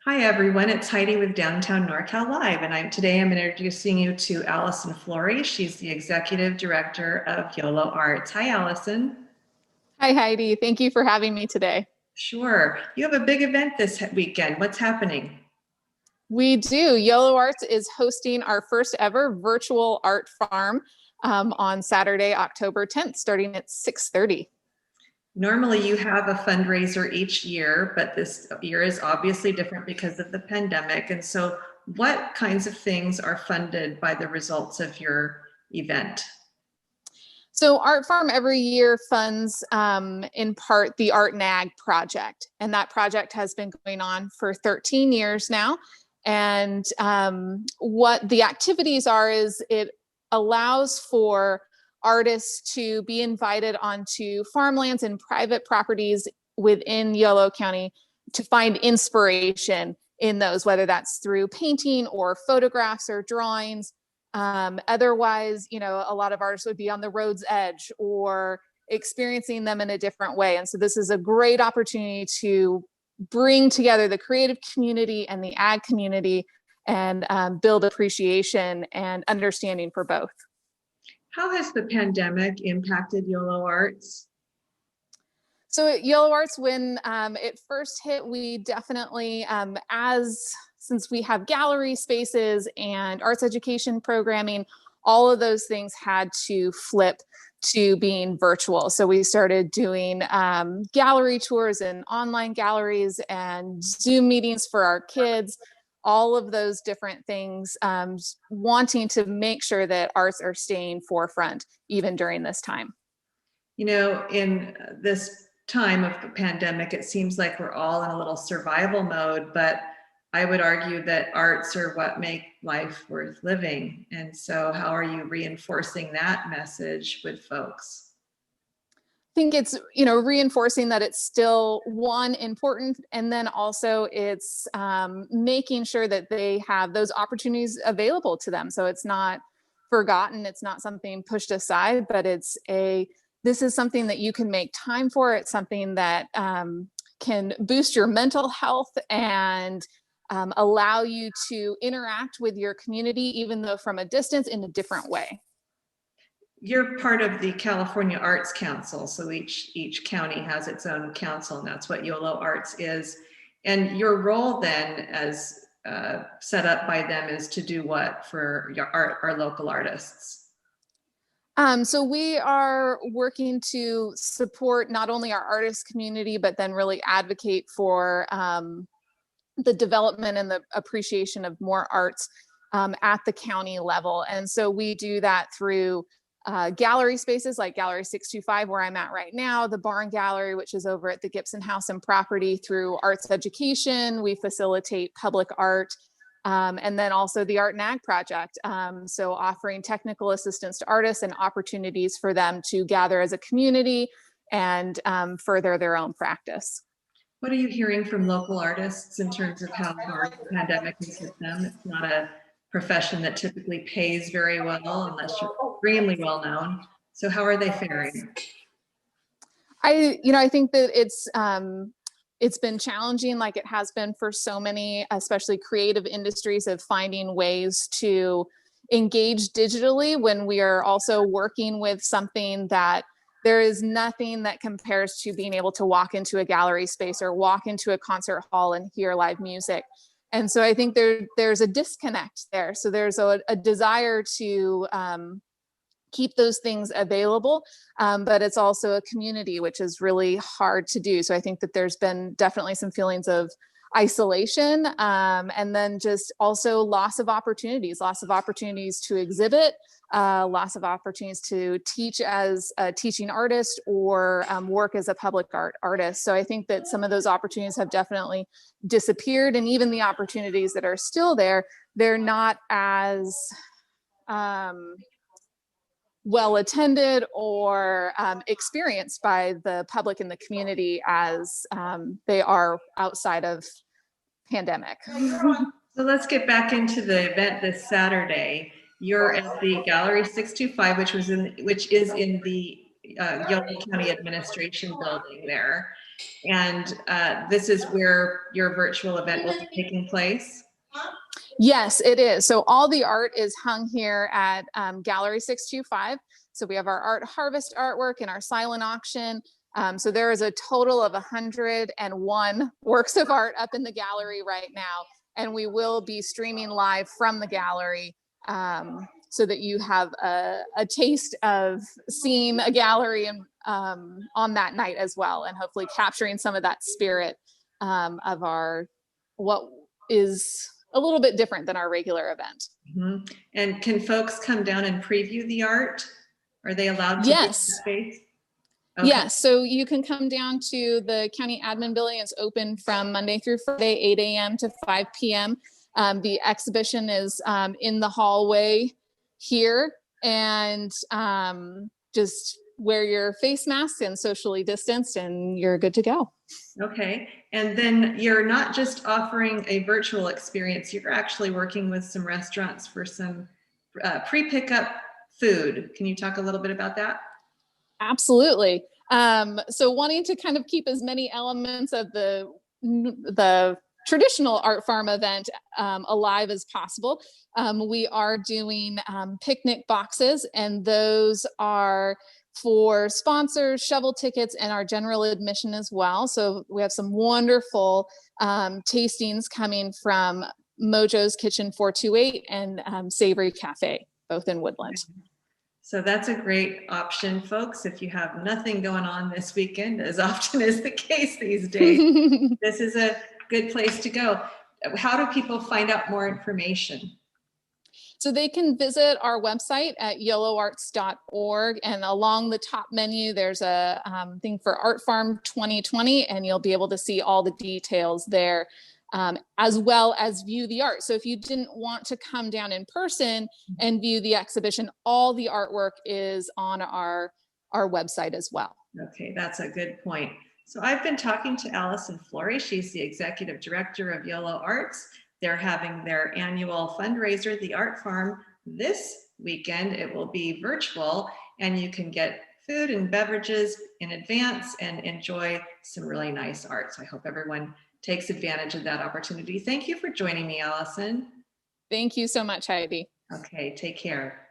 Hi everyone, it's Heidi with Downtown NorCal Live, and today I'm introducing you to Allison Flory. She's the Executive Director of Yolo Arts. Hi Allison. Hi, Heidi. Thank you for having me today. Sure. You have a big event this weekend. What's happening? We do. Yolo Arts is hosting our first ever virtual art farm on Saturday, October 10th, starting at 6:30. Normally you have a fundraiser each year, but this year is obviously different because of the pandemic. And so what kinds of things are funded by the results of your event? So Art Farm every year funds in part the Art and Ag project. And that project has been going on for 13 years now. And what the activities are is it allows for artists to be invited onto farmlands and private properties within Yolo County to find inspiration in those, whether that's through painting or photographs or drawings. Otherwise, a lot of artists would be on the road's edge or experiencing them in a different way. And so this is a great opportunity to bring together the creative community and the ag community and build appreciation and understanding for both. How has the pandemic impacted Yolo Arts? So at Yolo Arts, when it first hit, we definitely, since we have gallery spaces and arts education programming, all of those things had to flip to being virtual. So we started doing gallery tours and online galleries and Zoom meetings for our kids, all of those different things, wanting to make sure that arts are staying forefront even during this time. In this time of the pandemic, it seems like we're all in a little survival mode, but I would argue that arts are what make life worth living. And so how are you reinforcing that message with folks? I think it's, reinforcing that it's still one important, and then also it's making sure that they have those opportunities available to them. So it's not forgotten, it's not something pushed aside, but this is something that you can make time for. It's something that can boost your mental health and allow you to interact with your community, even though from a distance, in a different way. You're part of the California Arts Council, so each county has its own council, and that's what Yolo Arts is. And your role then, as set up by them, is to do what for our local artists? So we are working to support not only our artist community, but then really advocate for the development and the appreciation of more arts at the county level. And so we do that through gallery spaces like Gallery 625, where I'm at right now, the Barn Gallery, which is over at the Gibson House and Property. Through arts education, we facilitate public art. And then also the Art and Ag project. So offering technical assistance to artists and opportunities for them to gather as a community and further their own practice. What are you hearing from local artists in terms of how hard the pandemic has hit them? It's not a profession that typically pays very well unless you're extremely well known. So how are they faring? I think that it's been challenging, like it has been for so many, especially creative industries, of finding ways to engage digitally when we are also working with something that there is nothing that compares to being able to walk into a gallery space or walk into a concert hall and hear live music. And so I think there's a disconnect there. So there's a desire to keep those things available, but it's also a community, which is really hard to do. So I think that there's been definitely some feelings of isolation, and then just also loss of opportunities to exhibit, loss of opportunities to teach as a teaching artist or work as a public art artist. So I think that some of those opportunities have definitely disappeared, and even the opportunities that are still there, they're not as well attended or experienced by the public and the community as they are outside of pandemic. So let's get back into the event this Saturday. You're at the Gallery 625, which is in the Yolo County Administration building there. And this is where your virtual event will be taking place? Yes, it is. So all the art is hung here at Gallery 625. So we have our Art Harvest artwork and our silent auction. So there is a total of 101 works of art up in the gallery right now. And we will be streaming live from the gallery so that you have a taste of seeing a gallery and, on that night as well, and hopefully capturing some of that spirit of our, what is a little bit different than our regular event. Mm-hmm. And can folks come down and preview the art? Are they allowed to? Yes. Space? Okay. Yes, so you can come down to the county admin building. It's open from Monday through Friday, 8 a.m. to 5 p.m. The exhibition is in the hallway here, and just wear your face mask and socially distanced, and you're good to go. Okay, and then you're not just offering a virtual experience, you're actually working with some restaurants for some pre-pickup food. Can you talk a little bit about that? Absolutely. So wanting to kind of keep as many elements of the traditional Art Farm event alive as possible, we are doing picnic boxes, and those are for sponsors, shovel tickets, and our general admission as well. So we have some wonderful tastings coming from Mojo's Kitchen 428 and Savory Cafe, both in Woodland. So that's a great option, folks. If you have nothing going on this weekend, as often is the case these days, this is a good place to go. How do people find out more information? So they can visit our website at yoloarts.org, and along the top menu, there's a thing for Art Farm 2020, and you'll be able to see all the details there, as well as view the art. So if you didn't want to come down in person and view the exhibition, all the artwork is on our website as well. Okay, that's a good point. So I've been talking to Allison Flory. She's the executive director of Yolo Arts. They're having their annual fundraiser, the Art Farm, this weekend. It will be virtual, and you can get food and beverages in advance and enjoy some really nice art. So I hope everyone takes advantage of that opportunity. Thank you for joining me, Allison. Thank you so much, Heidi. Okay, take care.